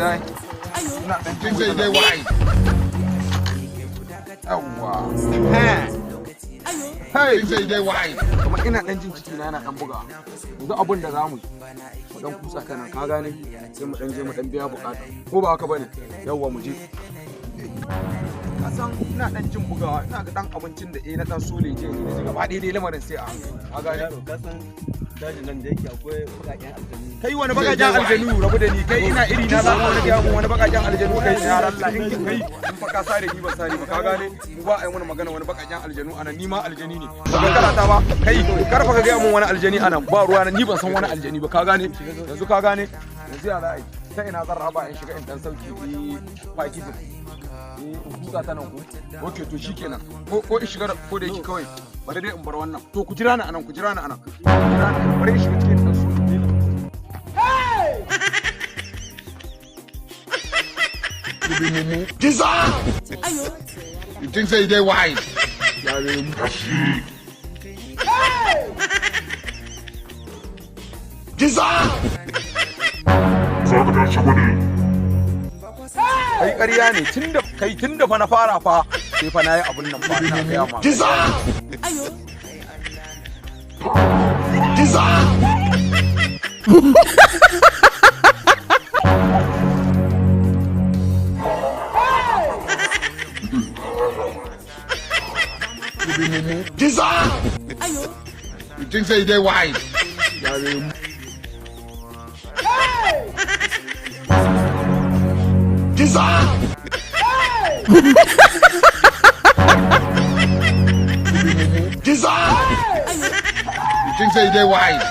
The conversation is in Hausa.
dai. Ina dan jin sai dai wai. Yawwa. Hey, sai dai wai. Kuma ina dan jin ciki na dan buga. Yanzu abin da zamu mu dan kusa kana ka gane sai mu dan je mu dan biya bukata. Ko ba haka bane? Yawwa mu je. Kasan ina dan jin bugawa ina ga dan abincin da na dan sole je ne gaba dai lamarin sai a hankali. Ka gane? Kasan dajin nan da yake akwai bakaken aljanu. Kai wani bakaken aljanu rabu da ni kai ina iri na za ka ga mun wani bakaken aljanu kai ya Allah in kai in fa ka sare ni ba sare ba ka gane mu ba ai wani magana wani bakaken aljanu anan ni ma aljani ne ba kala ta ba kai kar fa ka ga mun wani aljani anan ba ruwa ni ban san wani aljani ba ka gane yanzu ka gane yanzu ya za a yi ta ina zan raba in shiga in dan sauki packaging kuka ta nan ku okay to shikenan ko in shiga ko da yake kawai bari dai in bar wannan to ku jira ni anan bari in shiga cikin dan su Giza! You think say they wise? Giza! Kai ƙarya ne tunda fa na fara fa sai fa nayi abun nan fa ina ga ma. Giza! Giza! Giza! You think say they wise? Giza! Giza! You think say they wise?